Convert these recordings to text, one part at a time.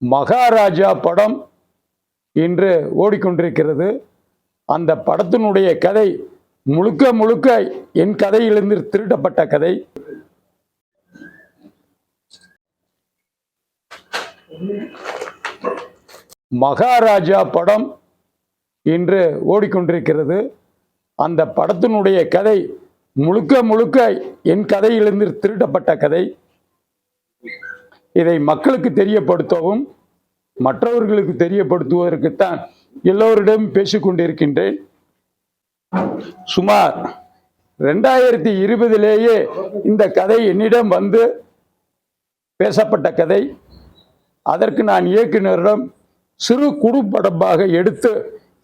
மகாராஜா படம் இன்று ஓடிக்கொண்டிருக்கிறது. அந்த படத்தினுடைய கதை முழுக்க முழுக்க என் கதையிலிருந்து திருடப்பட்ட கதை. மகாராஜா படம் இன்று ஓடிக்கொண்டிருக்கிறது. அந்த படத்தினுடைய கதை முழுக்க முழுக்க என் கதையிலிருந்து திருடப்பட்ட கதை. இதை மக்களுக்கு தெரியப்படுத்தவும் மற்றவர்களுக்கு தெரியப்படுத்துவதற்குத்தான் எல்லோரிடம் பேசிக்கொண்டிருக்கின்றேன். சுமார் 2020 இந்த கதை என்னிடம் வந்து பேசப்பட்ட கதை. அதற்கு நான் இயக்குனரிடம் சிறு குறும்படமாக எடுத்து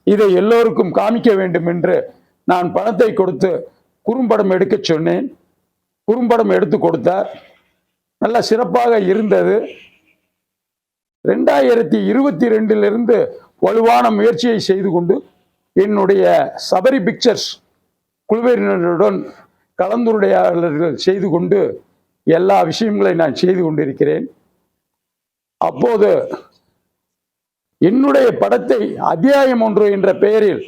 இதை எல்லோருக்கும் காமிக்க வேண்டும் என்று நான் பணத்தை கொடுத்து குறும்படம் எடுக்க சொன்னேன். குறும்படம் எடுத்து கொடுத்தார். நல்ல சிறப்பாக இருந்தது. 2022 வலுவான முயற்சியை செய்து கொண்டு என்னுடைய சபரி பிக்சர்ஸ் குழுவினருடன் கலந்துரையாடல்கள் செய்து கொண்டு எல்லா விஷயங்களை நான் செய்து கொண்டிருக்கிறேன். அப்போது என்னுடைய படத்தை அத்தியாயம் 1 என்ற பெயரில்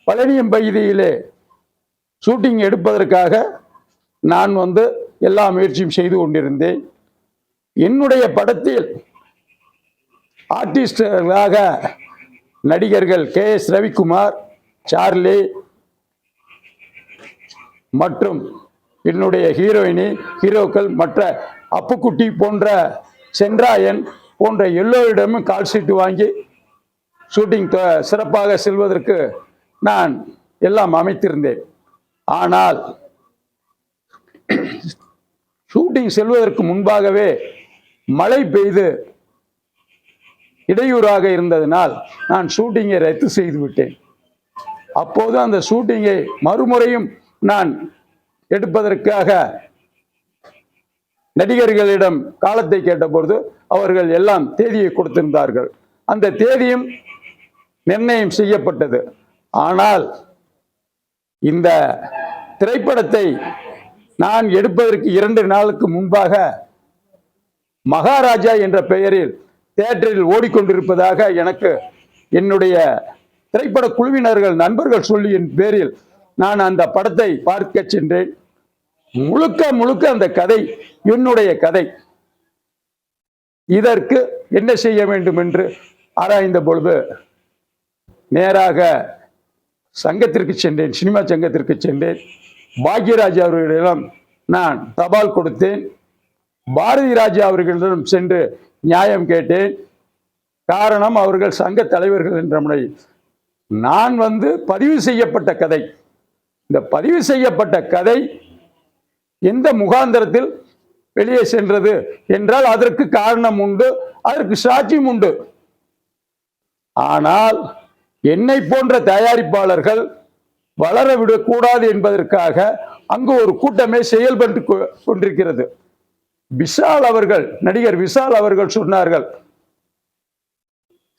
பழனியம் பகுதியிலே ஷூட்டிங் எடுப்பதற்காக நான் எல்லா முயற்சியும் செய்து கொண்டிருந்தேன். என்னுடைய படத்தில் ஆர்டிஸ்டர்களாக நடிகர்கள் KS ரவிக்குமார், சார்லி மற்றும் என்னுடைய ஹீரோக்கள் மற்ற அப்புக்குட்டி போன்ற சென்றாயன் போன்ற எல்லோரிடமும் கால் ஷீட் வாங்கி ஷூட்டிங் சிறப்பாக செல்வதற்கு நான் எல்லாம் அமைத்திருந்தேன். ஆனால் ஷூட்டிங் செல்வதற்கு முன்பாகவே மழை பெய்து இடையூறாக இருந்ததனால் நான் ஷூட்டிங்கை ரத்து செய்து விட்டேன். அப்போது அந்த ஷூட்டிங்கை மறுமுறையும் நான் எடுப்பதற்காக நடிகர்களிடம் காலத்தை கேட்டபொழுது அவர்கள் எல்லாம் தேதியை கொடுத்திருந்தார்கள். அந்த தேதியும் நிர்ணயம் செய்யப்பட்டது. ஆனால் இந்த திரைப்படத்தை நான் எடுப்பதற்கு 2 நாளுக்கு முன்பாக மகாராஜா என்ற பெயரில் தியேட்டரில் ஓடிக்கொண்டிருப்பதாக எனக்கு என்னுடைய திரைப்பட குழுவினர்கள் நண்பர்கள் சொல்லியின் பேரில் நான் அந்த படத்தை பார்க்க சென்றேன். முழுக்க முழுக்க அந்த கதை என்னுடைய கதை. இதற்கு என்ன செய்ய வேண்டும் என்று ஆராய்ந்த பொழுது நேராக சங்கத்திற்கு சென்றேன், சினிமா சங்கத்திற்கு சென்றேன். பாக்யராஜ் அவர்களிடம் நான் தபால் கொடுத்தேன். பாரதி ராஜா அவர்களிடம் சென்று நியாயம் கேட்டேன். காரணம், அவர்கள் சங்க தலைவர்கள் என்ற முறையில் நான் பதிவு செய்யப்பட்ட கதை. இந்த பதிவு செய்யப்பட்ட கதை எந்த முகாந்திரத்தில் வெளியே சென்றது என்றால் அதற்கு காரணம் உண்டு, அதற்கு சாட்சியம் உண்டு. ஆனால் என்னை போன்ற தயாரிப்பாளர்கள் வளர விடக்கூடாது என்பதற்காக அங்கு ஒரு கூட்டமே செயல்பட்டு கொண்டிருக்கிறது. விஷால் அவர்கள், நடிகர் விஷால் அவர்கள் சொன்னார்கள்,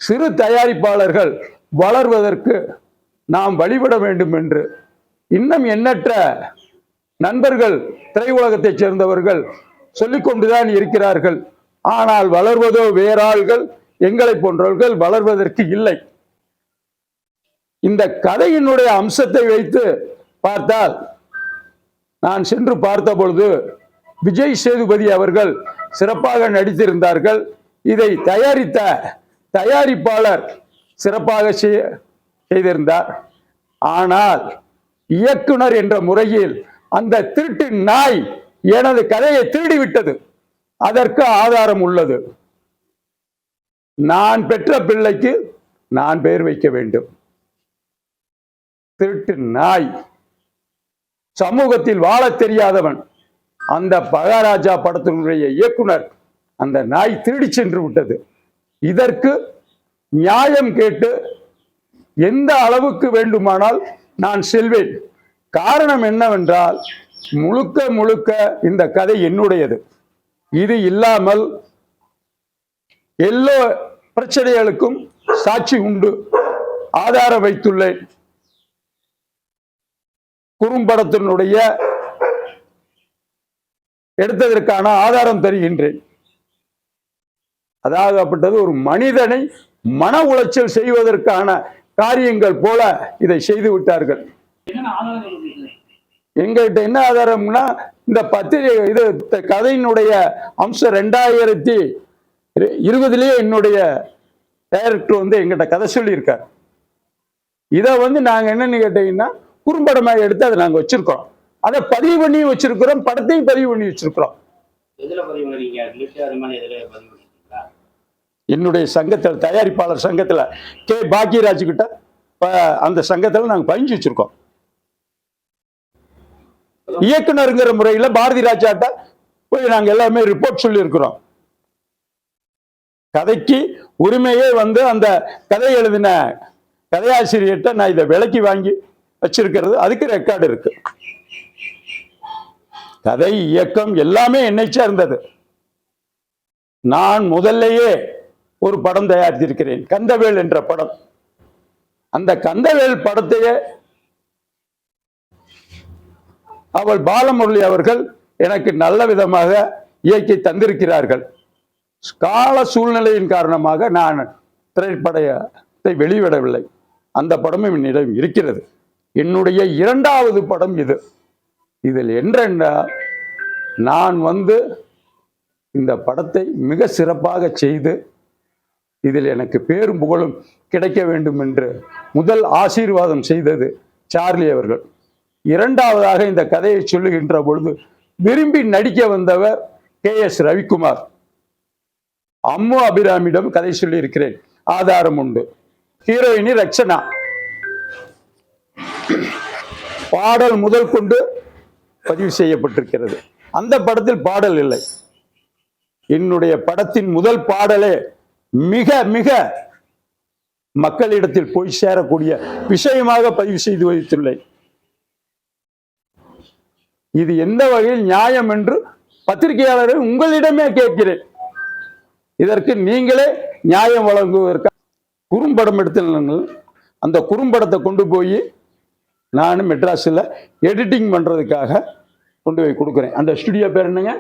சிறு தயாரிப்பாளர்கள் வளர்வதற்கு நாம் வழிபட வேண்டும் என்று. இன்னும் எண்ணற்ற நண்பர்கள் திரையுலகத்தைச் சேர்ந்தவர்கள் சொல்லிக்கொண்டுதான் இருக்கிறார்கள். ஆனால் வளர்வதோ வேறாள்கள், எங்களை போன்றவர்கள் வளர்வதற்கு இல்லை. இந்த கதையினுடைய அம்சத்தை வைத்து பார்த்தால், நான் சென்று பார்த்த பொழுது விஜய் சேதுபதி அவர்கள் சிறப்பாக நடித்திருந்தார்கள். இதை தயாரித்த தயாரிப்பாளர் சிறப்பாக செய்திருந்தார். ஆனால் இயக்குனர் என்ற முறையில் அந்த திருட்டு நாய் எனது கதையை திருடிவிட்டது. அதற்கு ஆதாரம் உள்ளது. நான் பெற்ற பிள்ளைக்கு நான் பெயர் வைக்க வேண்டும். திருட்டு நாய், சமூகத்தில் வாழ தெரியாதவன். அந்த மகாராஜா படத்தினுடைய இயக்குனர் அந்த நாய் திருடி சென்று விட்டது. இதற்கு நியாயம் கேட்டு எந்த அளவுக்கு வேண்டுமானால் நான் செல்வேன். காரணம் என்னவென்றால், முழுக்க முழுக்க இந்த கதை என்னுடையது. இது இல்லாமல் எல்லா பிரச்சனைகளுக்கும் சாட்சி உண்டு, ஆதாரம் வைத்துள்ளேன். குறும்படத்தினுடைய எடுத்ததற்கான ஆதாரம் தருகின்றேன். அதாகப்பட்டது ஒரு மனிதனை மன உளைச்சல் செய்வதற்கான காரியங்கள் போல இதை செய்து விட்டார்கள். எங்ககிட்ட என்ன ஆதாரம்னா, இந்த பத்திரிகை இது கதையினுடைய அம்சம் 2020 என்னுடைய டைரக்டர் வந்து எங்கிட்ட கதை சொல்லியிருக்கார். இதை வந்து நாங்க என்னன்னு கேட்டீங்கன்னா குறும்படமாக எடுத்து அதை நாங்க வச்சிருக்கோம். அதை பதிவு பண்ணி வச்சிருக்கிறோம், படத்தையும் பதிவு பண்ணி வச்சிருக்கிறோம். என்னுடைய சங்கத்தில், தயாரிப்பாளர் சங்கத்துல கே பாக்கியராஜ் கிட்ட அந்த சங்கத்துல நாங்க பதிஞ்சு வச்சிருக்கோம். இயக்குனருங்கிற முறையில பாரதி ராஜாட்ட போய் நாங்க எல்லாமே ரிப்போர்ட் சொல்லி இருக்கிறோம். கதைக்கு உரிமையே வந்து அந்த கதை எழுதின கதையாசிரியர்கிட்ட நான் இதை விலைக்கு வாங்கி வச்சிருக்கிறது, அதுக்கு ரெக்கார்டு இருக்கு. கதை, இயக்கம் எல்லாமே என்னை சேர்ந்தது. நான் முதல்லையே ஒரு படம் தயாரித்திருக்கிறேன், கந்தவேல் என்ற படம். அந்த கந்தவேல் படத்தையே அவள் பாலமுரளி அவர்கள் எனக்கு நல்ல விதமாக இயக்கி தந்திருக்கிறார்கள். கால சூழ்நிலையின் காரணமாக நான் திரைப்படத்தை வெளியிடவில்லை. அந்த படமும் என்னிடம் இருக்கிறது. என்னுடைய 2வது படம் இது. இதில் என்றால் நான் வந்து இந்த படத்தை மிக சிறப்பாக செய்து இதில் எனக்கு பேரும் புகழும் கிடைக்க வேண்டும் என்று முதல் ஆசீர்வாதம் செய்தது சார்லி அவர்கள். 2வதாக இந்த கதையை சொல்லுகின்ற பொழுது விரும்பி நடிக்க வந்தவர் KS ரவிக்குமார். அம்மு அபிராமியிடம் கதை சொல்லி இருக்கிறேன், ஆதாரம் உண்டு. ஹீரோயினி ரக்ஷனா. பாடல் முதல் கொண்டு பதிவு செய்யப்பட்டிருக்கிறது. அந்த படத்தில் பாடல் இல்லை. என்னுடைய படத்தின் முதல் பாடலே மிக மிக மக்களிடத்தில் போய் சேரக்கூடிய விஷயமாக பதிவு செய்து வைத்துள்ளேன். இது எந்த வகையில் நியாயம் என்று பத்திரிகையாளர்கள் உங்களிடமே கேட்கிறேன். இதற்கு நீங்களே நியாயம் வழங்குவதற்கு குறும்படம் எடுத்து அந்த குறும்படத்தை கொண்டு போய் நானும் மெட்ராஸில் எடிட்டிங் பண்றதுக்காக கொண்டு போய் கொடுக்குறேன். அந்த ஸ்டுடியோ பேர் என்னங்க?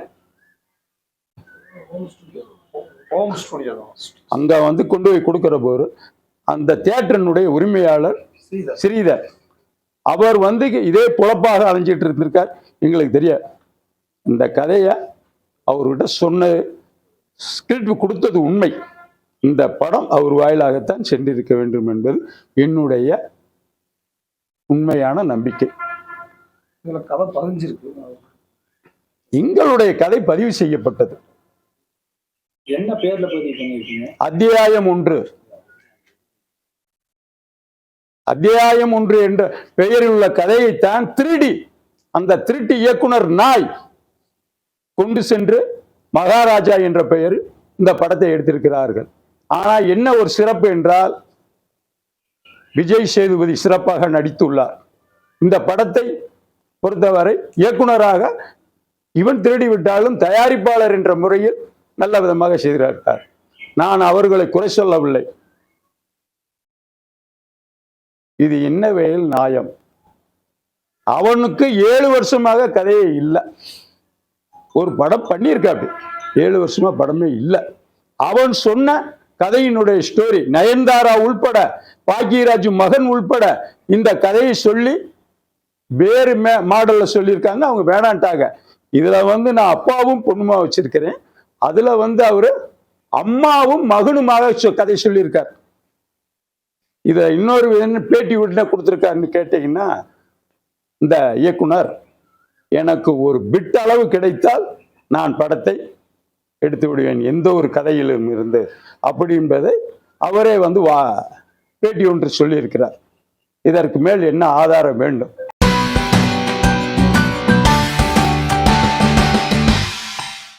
அங்க வந்து கொண்டு போய் கொடுக்கிற போது அந்த தியேட்டரினுடைய உரிமையாளர் ஸ்ரீதர் அவர் வந்து இதே பொழப்பாக அலைஞ்சிட்டு இருந்திருக்கார். எங்களுக்கு தெரியாது. இந்த கதையை அவர்கிட்ட சொன்ன ஸ்கிரிப்ட் கொடுத்தது உண்மை. இந்த படம் அவர் வாயிலாகத்தான் சென்றிருக்க வேண்டும் என்பது என்னுடைய உண்மையான நம்பிக்கை. கதை பதிஞ்சிருக்கு. எங்களுடைய கதை பதிவு செய்யப்பட்டது. என்ன பேர்ல பதிவு பண்ணிருக்கீங்க? அத்தியாயம் 1. அத்தியாயம் 1 என்ற பெயரில் உள்ள கதையைத்தான் திருடி அந்த திருட்டு இயக்குனர் நாய் கொண்டு சென்று மகாராஜா என்ற பெயரில் இந்த படத்தை எடுத்திருக்கிறார்கள். ஆனா என்ன ஒரு சிறப்பு என்றால் விஜய் சேதுபதி சிறப்பாக நடித்துள்ளார். இந்த படத்தை பொறுத்தவரை இயக்குனராக இவன் திருடி விட்டாலும் தயாரிப்பாளர் என்ற முறையில் நல்ல விதமாக செய்திருக்கிறார். நான் அவர்களை குறை சொல்லவில்லை. இது என்ன வகையில் நியாயம்? அவனுக்கு 7 வருஷமாக கதையே இல்லை. ஒரு படம் பண்ணியிருக்காரு, 7 வருஷமா படமே இல்லை. அவன் சொன்ன கதையினுடைய ஸ்டோரி நயன்தாரா உள்பட பாக்கியராஜ் மகன் உள்பட இந்த கதையை சொல்லி வேறு மாடல்ல சொல்லியிருக்காங்க. அவங்க வேணான்ட்டாங்க. இதுல வந்து நான் அப்பாவும் பொண்ணுமா வச்சிருக்கிறேன். அதுல வந்து அவரு அம்மாவும் மகனுமாக கதை சொல்லியிருக்கார். இத இன்னொரு பேட்டி விட்டு கொடுத்துருக்காருன்னு கேட்டீங்கன்னா, இந்த இயக்குனர் எனக்கு ஒரு பிட் அளவு கிடைத்தால் நான் படத்தை எடுத்து விடுவேன் எந்த ஒரு கதையிலும் இருந்து அப்படி என்பதை அவரே வந்து பேட்டி ஒன்று சொல்லியிருக்கிறார். இதற்கு மேல் என்ன ஆதாரம் வேண்டும்?